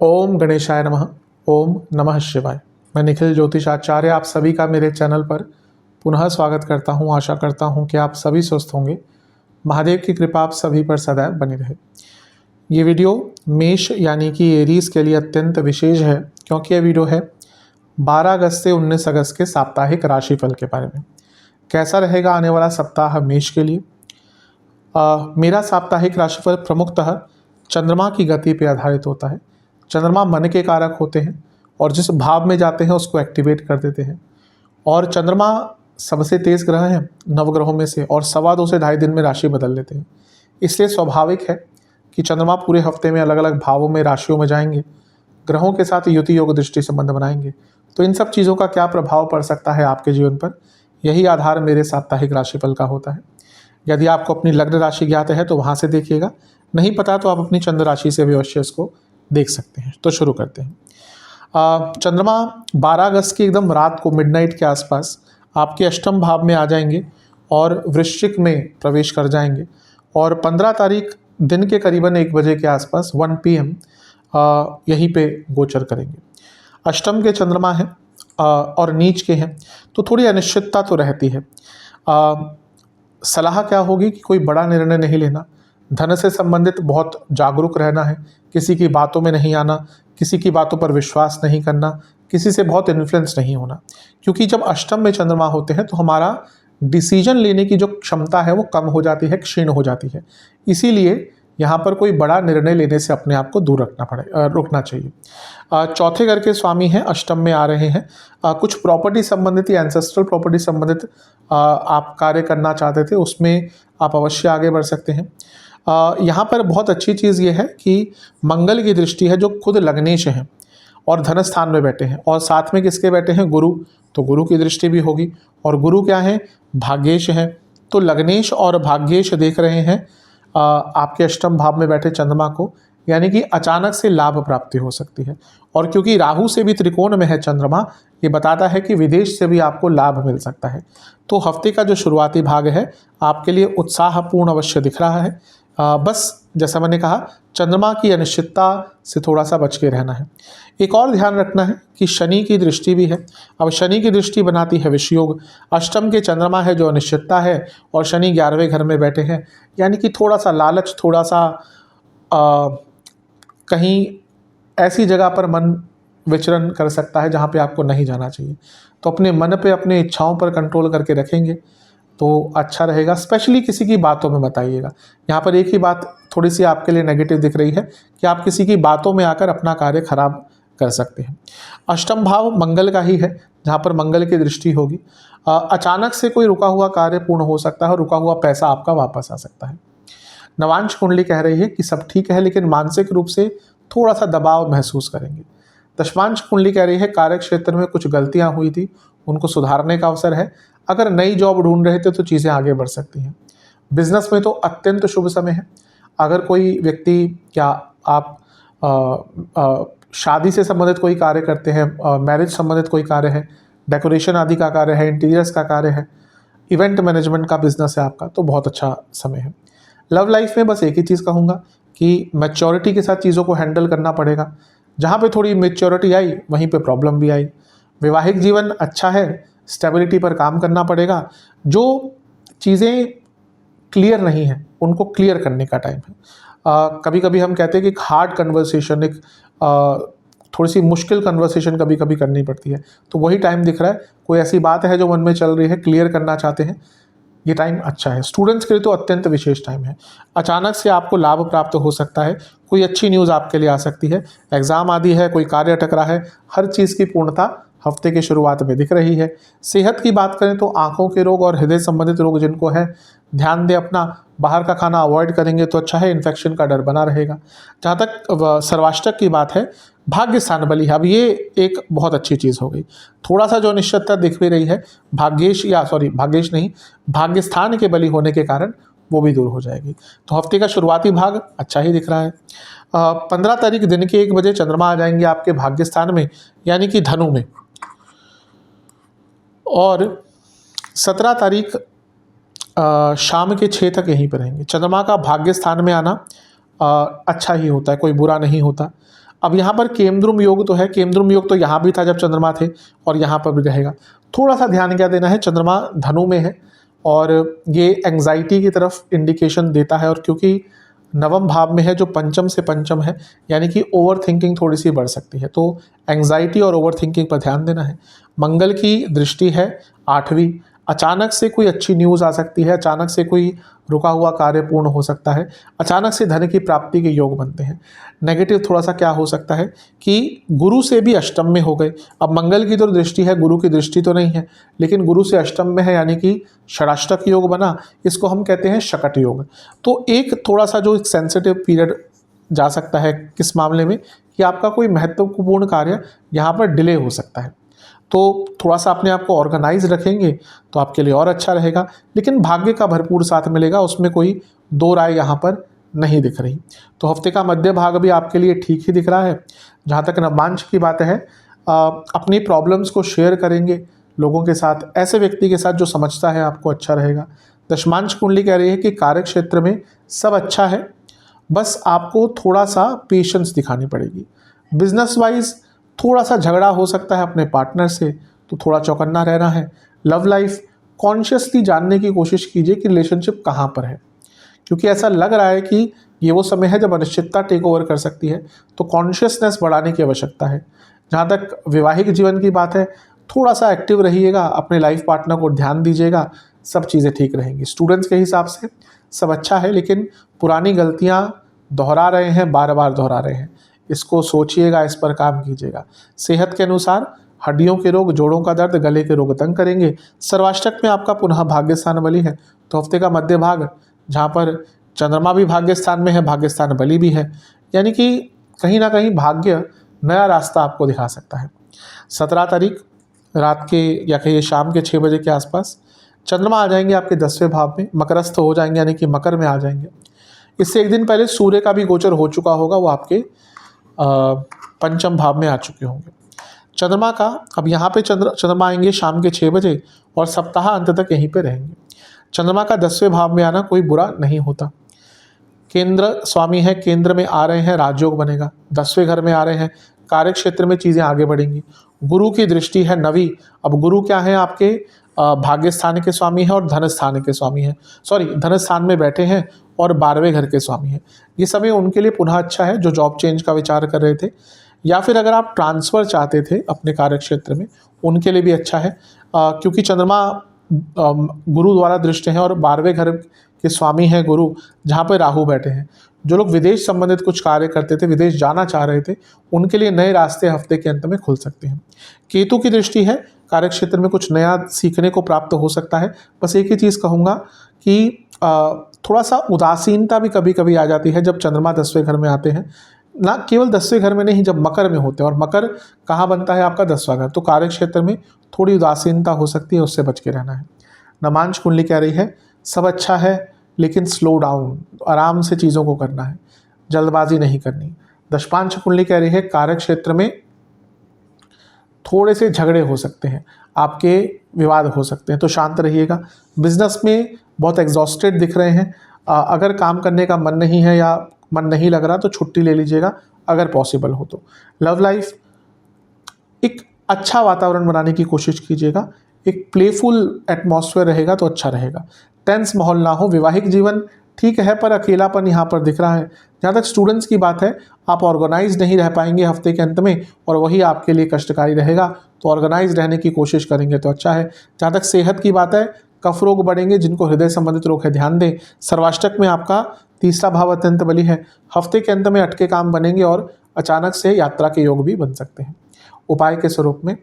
ओम गणेशाय नमः। ओम नमः शिवाय। मैं निखिल ज्योतिष आचार्य आप सभी का मेरे चैनल पर पुनः स्वागत करता हूं। आशा करता हूं कि आप सभी स्वस्थ होंगे। महादेव की कृपा आप सभी पर सदैव बनी रहे। ये वीडियो मेष यानी कि एरीज के लिए अत्यंत विशेष है, क्योंकि यह वीडियो है 12 अगस्त से 19 अगस्त के साप्ताहिक राशिफल के बारे में। कैसा रहेगा आने वाला सप्ताह मेष के लिए। मेरा साप्ताहिक राशिफल प्रमुखतः चंद्रमा की गति पर आधारित होता है। चंद्रमा मन के कारक होते हैं और जिस भाव में जाते हैं उसको एक्टिवेट कर देते हैं। और चंद्रमा सबसे तेज ग्रह है नवग्रहों में से, और 2.25 से 2.5 दिन में राशि बदल लेते हैं। इसलिए स्वाभाविक है कि चंद्रमा पूरे हफ्ते में अलग अलग भावों में, राशियों में जाएंगे, ग्रहों के साथ युति योग दृष्टि संबंध बनाएंगे। तो इन सब चीज़ों का क्या प्रभाव पड़ सकता है आपके जीवन पर, यही आधार मेरे साप्ताहिक राशिफल का होता है। यदि आपको अपनी लग्न राशि ज्ञात है तो वहाँ से देखिएगा, नहीं पता तो आप अपनी चंद्र राशि से भी अवश्य इसको देख सकते हैं। तो शुरू करते हैं। चंद्रमा 12 अगस्त की एकदम रात को मिडनाइट के आसपास आपके अष्टम भाव में आ जाएंगे और वृश्चिक में प्रवेश कर जाएंगे, और 15 तारीख दिन के करीबन 1 बजे के आसपास 1 PM यहीं पे गोचर करेंगे। अष्टम के चंद्रमा हैं और नीच के हैं, तो थोड़ी अनिश्चितता तो रहती है। सलाह क्या होगी कि कोई बड़ा निर्णय नहीं लेना, धन से संबंधित बहुत जागरूक रहना है, किसी की बातों में नहीं आना, किसी की बातों पर विश्वास नहीं करना, किसी से बहुत इन्फ्लुएंस नहीं होना। क्योंकि जब अष्टम में चंद्रमा होते हैं तो हमारा डिसीजन लेने की जो क्षमता है वो कम हो जाती है, क्षीण हो जाती है। इसीलिए यहाँ पर कोई बड़ा निर्णय लेने से अपने आप को दूर रोकना चाहिए। चौथे घर के स्वामी हैं, अष्टम में आ रहे हैं। कुछ प्रॉपर्टी संबंधित या एंसेस्ट्रल प्रॉपर्टी संबंधित आप कार्य करना चाहते थे, उसमें आप अवश्य आगे बढ़ सकते हैं। यहाँ पर बहुत अच्छी चीज़ ये है कि मंगल की दृष्टि है जो खुद लग्नेश हैं और धन स्थान में बैठे हैं, और साथ में किसके बैठे हैं, गुरु। तो गुरु की दृष्टि भी होगी, और गुरु क्या है, भाग्येश हैं। तो लग्नेश और भाग्येश देख रहे हैं आपके अष्टम भाव में बैठे चंद्रमा को, यानी कि अचानक से लाभ प्राप्ति हो सकती है। और क्योंकि राहु से भी त्रिकोण में है चंद्रमा, ये बताता है कि विदेश से भी आपको लाभ मिल सकता है। तो हफ्ते का जो शुरुआती भाग है आपके लिए उत्साहपूर्ण अवश्य दिख रहा है। बस जैसा मैंने कहा, चंद्रमा की अनिश्चितता से थोड़ा सा बच के रहना है। एक और ध्यान रखना है कि शनि की दृष्टि भी है। अब शनि की दृष्टि बनाती है विषयोग। अष्टम के चंद्रमा है जो अनिश्चितता है, और शनि 11वें घर में बैठे हैं, यानी कि थोड़ा सा लालच, थोड़ा सा कहीं ऐसी जगह पर मन विचरण कर सकता है जहाँ पे आपको नहीं जाना चाहिए। तो अपने मन पे, अपने इच्छाओं पर कंट्रोल करके रखेंगे तो अच्छा रहेगा। स्पेशली किसी की बातों में बताइएगा। यहाँ पर एक ही बात थोड़ी सी आपके लिए नेगेटिव दिख रही है कि आप किसी की बातों में आकर अपना कार्य खराब कर सकते हैं। अष्टम भाव मंगल का ही है, जहाँ पर मंगल की दृष्टि होगी। अचानक से कोई रुका हुआ कार्य पूर्ण हो सकता है, रुका हुआ पैसा आपका वापस आ सकता है। नवांश कुंडली कह रही है कि सब ठीक है, लेकिन मानसिक रूप से थोड़ा सा दबाव महसूस करेंगे। दशमांश कुंडली कह रही है कार्य क्षेत्र में कुछ गलतियां हुई थी, उनको सुधारने का अवसर है। अगर नई जॉब ढूंढ रहे थे तो चीज़ें आगे बढ़ सकती हैं। बिजनेस में तो अत्यंत शुभ समय है। अगर कोई व्यक्ति, क्या आप शादी से संबंधित कोई कार्य करते हैं, मैरिज संबंधित कोई कार्य है, डेकोरेशन आदि का कार्य है, इंटीरियर्स का कार्य है, इवेंट मैनेजमेंट का बिजनेस है आपका, तो बहुत अच्छा समय है। लव लाइफ में बस एक ही चीज़ कहूँगा कि मैच्योरिटी के साथ चीज़ों को हैंडल करना पड़ेगा। जहाँ पे थोड़ी मैच्योरिटी आई वहीं पे प्रॉब्लम भी आई। वैवाहिक जीवन अच्छा है, स्टेबिलिटी पर काम करना पड़ेगा। जो चीज़ें क्लियर नहीं हैं उनको क्लियर करने का टाइम है। कभी कभी हम कहते हैं कि एक हार्ड कन्वर्सेशन, एक थोड़ी सी मुश्किल कन्वर्सेशन कभी कभी करनी पड़ती है, तो वही टाइम दिख रहा है। कोई ऐसी बात है जो मन में चल रही है, क्लियर करना चाहते हैं, ये टाइम अच्छा है। स्टूडेंट्स के लिए तो अत्यंत विशेष टाइम है। अचानक से आपको लाभ प्राप्त हो सकता है, कोई अच्छी न्यूज़ आपके लिए आ सकती है। एग्ज़ाम आदि है, कोई कार्य अटक रहा है, हर चीज़ की पूर्णता हफ्ते के शुरुआत में दिख रही है। सेहत की बात करें तो आंखों के रोग और हृदय संबंधित रोग जिनको है, ध्यान दें अपना। बाहर का खाना अवॉइड करेंगे तो अच्छा है, इन्फेक्शन का डर बना रहेगा। जहाँ तक सर्वाष्टक की बात है, भाग्य स्थान बली है। अब ये एक बहुत अच्छी चीज़ हो गई। थोड़ा सा जो अनिश्चितता दिख भी रही है, भाग्येश नहीं, भाग्य स्थान के बली होने के कारण वो भी दूर हो जाएगी। तो हफ्ते का शुरुआती भाग अच्छा ही दिख रहा है। 15 तारीख दिन के 1 बजे चंद्रमा आ जाएंगे आपके भाग्य स्थान में, यानी कि धनु में, और 17 तारीख शाम के 6 तक यहीं पर रहेंगे। चंद्रमा का भाग्य स्थान में आना अच्छा ही होता है, कोई बुरा नहीं होता। अब यहाँ पर केमद्रुम योग तो है, केमद्रुम योग तो यहाँ भी था जब चंद्रमा थे और यहाँ पर भी रहेगा। थोड़ा सा ध्यान क्या देना है, चंद्रमा धनु में है और ये एंग्जाइटी की तरफ इंडिकेशन देता है, और क्योंकि नवम भाव में है जो पंचम से पंचम है, यानी कि ओवर थिंकिंग थोड़ी सी बढ़ सकती है, तो एंग्जाइटी और ओवर थिंकिंग पर ध्यान देना है। मंगल की दृष्टि है 8वीं, अचानक से कोई अच्छी न्यूज़ आ सकती है, अचानक से कोई रुका हुआ कार्य पूर्ण हो सकता है, अचानक से धन की प्राप्ति के योग बनते हैं। नेगेटिव थोड़ा सा क्या हो सकता है कि गुरु से भी अष्टम में हो गए। अब मंगल की तो दृष्टि है, गुरु की दृष्टि तो नहीं है, लेकिन गुरु से अष्टम में है, यानी कि षडाष्टक योग बना, इसको हम कहते हैं शकट योग। तो एक थोड़ा सा जो एक सेंसिटिव पीरियड जा सकता है किस मामले में, कि आपका कोई महत्वपूर्ण कार्य यहाँ पर डिले हो सकता है। तो थोड़ा सा अपने आप को ऑर्गेनाइज रखेंगे तो आपके लिए और अच्छा रहेगा, लेकिन भाग्य का भरपूर साथ मिलेगा, उसमें कोई दो राय यहाँ पर नहीं दिख रही। तो हफ्ते का मध्य भाग भी आपके लिए ठीक ही दिख रहा है। जहाँ तक नवांश की बात है, अपनी प्रॉब्लम्स को शेयर करेंगे लोगों के साथ, ऐसे व्यक्ति के साथ जो समझता है आपको, अच्छा रहेगा। दशमांश कुंडली कह रही है कि कार्य क्षेत्र में सब अच्छा है, बस आपको थोड़ा सा पेशेंस दिखानी पड़ेगी। बिजनेस वाइज थोड़ा सा झगड़ा हो सकता है अपने पार्टनर से, तो थोड़ा चौकन्ना रहना है। लव लाइफ कॉन्शियसली जानने की कोशिश कीजिए कि रिलेशनशिप कहाँ पर है, क्योंकि ऐसा लग रहा है कि ये वो समय है जब अनिश्चितता टेक ओवर कर सकती है, तो कॉन्शियसनेस बढ़ाने की आवश्यकता है। जहाँ तक वैवाहिक जीवन की बात है, थोड़ा सा एक्टिव रहिएगा, अपने लाइफ पार्टनर को ध्यान दीजिएगा, सब चीज़ें ठीक रहेंगी। स्टूडेंट्स के हिसाब से सब अच्छा है, लेकिन पुरानी गलतियाँ दोहरा रहे हैं, बार बार दोहरा रहे हैं, इसको सोचिएगा, इस पर काम कीजिएगा। सेहत के अनुसार हड्डियों के रोग, जोड़ों का दर्द, गले के रोग तंग करेंगे। सर्वाष्टक में आपका पुनः भाग्य स्थान बली है, तो हफ्ते का मध्य भाग जहाँ पर चंद्रमा भी भाग्य स्थान में है, भाग्य स्थान बली भी है, यानी कि कहीं ना कहीं भाग्य नया रास्ता आपको दिखा सकता है। 17 तारीख रात के या कहिए शाम के 6 बजे के आसपास चंद्रमा आ जाएंगे आपके 10वें भाव में, मकरस्थ हो जाएंगे, यानी कि मकर में आ जाएंगे। इससे एक दिन पहले सूर्य का भी गोचर हो चुका होगा, वो आपके पंचम भाव में आ चुके होंगे। चंद्रमा का अब यहाँ पे चंद्रमा आएंगे शाम के 6 बजे और सप्ताह अंत तक यहीं पे रहेंगे। चंद्रमा का 10वें भाव में आना कोई बुरा नहीं होता। केंद्र स्वामी है, केंद्र में आ रहे हैं, राजयोग बनेगा। 10वें घर में आ रहे हैं, कार्य क्षेत्र में चीज़ें आगे बढ़ेंगी। गुरु की दृष्टि है 9वीं। अब गुरु क्या है, आपके भाग्य स्थान के स्वामी हैं और धन स्थान के स्वामी हैं, धन स्थान में बैठे हैं और 12वें घर के स्वामी हैं। ये समय उनके लिए पुनः अच्छा है जो जॉब चेंज का विचार कर रहे थे, या फिर अगर आप ट्रांसफ़र चाहते थे अपने कार्य क्षेत्र में, उनके लिए भी अच्छा है, क्योंकि चंद्रमा गुरु द्वारा दृष्ट हैं और 12वें घर के स्वामी हैं गुरु, जहाँ पर राहु बैठे हैं। जो लोग विदेश संबंधित कुछ कार्य करते थे, विदेश जाना चाह रहे थे, उनके लिए नए रास्ते हफ्ते के अंत में खुल सकते हैं। केतु की दृष्टि है, कार्य क्षेत्र में कुछ नया सीखने को प्राप्त हो सकता है। बस एक ही चीज़ कहूँगा कि थोड़ा सा उदासीनता भी कभी कभी आ जाती है जब चंद्रमा 10वें घर में आते हैं, ना केवल 10वें घर में नहीं, जब मकर में होते हैं, और मकर कहाँ बनता है आपका 10वां घर, तो कार्य क्षेत्र में थोड़ी उदासीनता हो सकती है, उससे बच के रहना है। नवांश कुंडली कह रही है सब अच्छा है, लेकिन स्लो डाउन, आराम से चीज़ों को करना है, जल्दबाजी नहीं करनी। दशपांश कुंडली कह रही है कार्य क्षेत्र में थोड़े से झगड़े हो सकते हैं, आपके विवाद हो सकते हैं, तो शांत रहिएगा। बिजनेस में बहुत एग्जॉस्टेड दिख रहे हैं, अगर काम करने का मन नहीं है या मन नहीं लग रहा तो छुट्टी ले लीजिएगा अगर पॉसिबल हो तो। लव लाइफ एक अच्छा वातावरण बनाने की कोशिश कीजिएगा, एक प्लेफुल एटमॉस्फेयर रहेगा तो अच्छा रहेगा, टेंस माहौल ना हो। वैवाहिक जीवन ठीक है, पर अकेलापन यहाँ पर दिख रहा है। जहाँ तक स्टूडेंट्स की बात है, आप ऑर्गेनाइज नहीं रह पाएंगे हफ्ते के अंत में, और वही आपके लिए कष्टकारी रहेगा, तो ऑर्गेनाइज रहने की कोशिश करेंगे तो अच्छा है। जहाँ तक सेहत की बात है, कफ रोग बढ़ेंगे, जिनको हृदय संबंधित रोग है ध्यान दें। सर्वाष्टक में आपका 3रा भाव अत्यंत बली है, हफ्ते के अंत में अटके काम बनेंगे और अचानक से यात्रा के योग भी बन सकते हैं। उपाय के स्वरूप में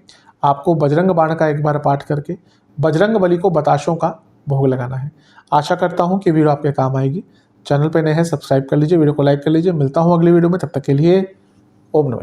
आपको बजरंग बाण का एक बार पाठ करके बजरंग बली को बताशों का भोग लगाना है। आशा करता हूँ कि वीडियो आपके काम आएगी। चैनल पर नए हैं, सब्सक्राइब कर लीजिए, वीडियो को लाइक कर लीजिए। मिलता हूँ अगली वीडियो में, तब तक के लिए ओम नमः।